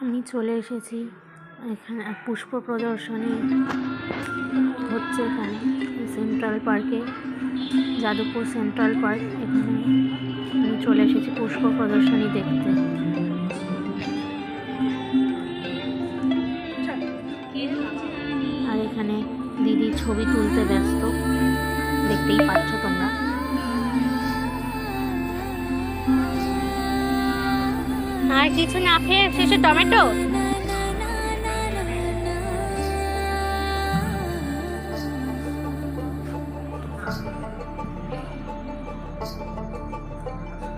আমি চলে এসেছি এখানে পুষ্প প্রদর্শনী হচ্ছে এখানে সেন্ট্রাল পার্কে, যাদবপুর সেন্ট্রাল পার্ক। এখানে আমি চলে এসেছি পুষ্প প্রদর্শনী দেখতে। আর এখানে দিদি ছবি তুলতে ব্যস্ত, দেখতেই পাচ্ছ তোমরা। আর কিছু না খেয়ে শেষে টমেটো।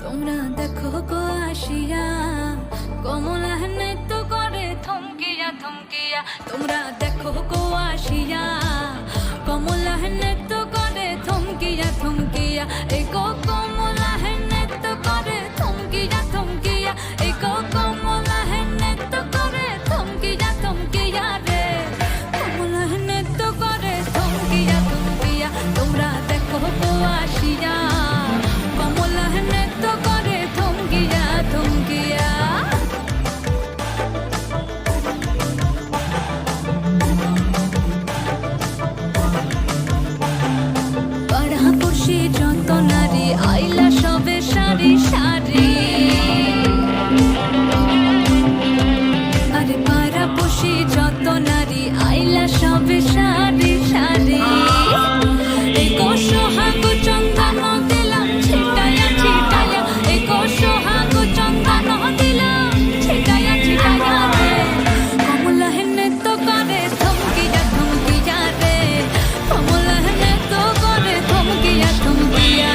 তোমরা দেখো গো আসিয়া কমলা নৃত্য করে থমকিয়া থমকিয়া। তোমরা দেখো গো আসিয়া কমলা নৃত্য করে থমকিয়া থমকিয়া। এই গো কমলা নৃত্য করে থমকিয়া থমকিয়া। এই গো কমলা নৃত্য করে থমকিয়া থমকিয়া রে। কমলা নৃত্য করে থমকিয়া থমকিয়া। তোমরা দেখো গো আসিয়া কমলা নৃত্য করে থমকিয়া থমকিয়া। পাড়াপড়শি যত নারী আইলা সবে সারি সারি। আরে পাড়াপড়শি যত নারী আইলা সবে সারি সারি। এই গো সোহাগ চন্দন দিলাম ছিটায়া ছিটায়া। এই গো সোহাগ চন্দন দিলাম ছিটায়া ছিটায়া রে। কমলা নৃত্য করে থমকিয়া থমকিয়া রে। কমলা নৃত্য করে থমকিয়া থমকিয়া।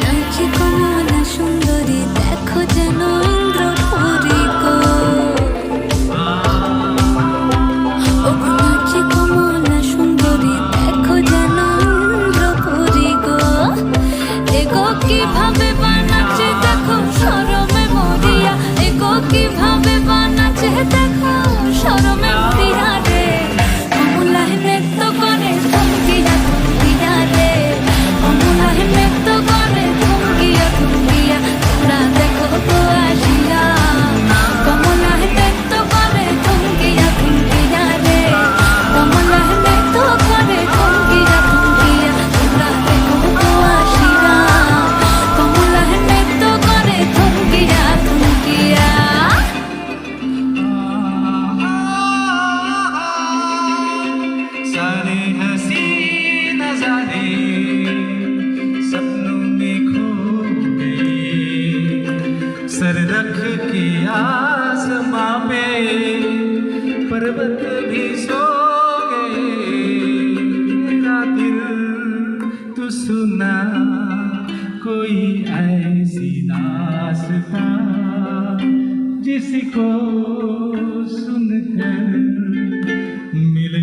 নাচে কমলা সুন্দরী দেখো যেন ইন্দ্রপুরী গো। ও নাচে কমলা সুন্দরী দেখো যেন ইন্দ্রপুরী গো। এগো কিভাবে বানাচ্ছে দেখো শরমে মরিয়া। এগো কিভাবে বানাচ্ছে দেখো শরমে মরিয়া রে। কমলা নৃত্য করে থমকিয়া থমকিয়া রে। কমলা নৃত্য করে থমকিয়া থমকিয়া। তোমরা দেখো গো আসিয়া কমলা নৃত্য করে থমকিয়া থমকিয়া রে। কমলা নৃত্য করে থমকিয়া থমকিয়া। তোমরা দেখো গো আসিয়া কমলা নৃত্য করে থমকিয়া থমকিয়া। सारे हंसी नजारे सपनों में खो गए। सर रख के आसमां पे पर्वत भी सो गए। मेरा दिल तू सुना कोई ऐसी दास्तां जिसको सुनकर मिल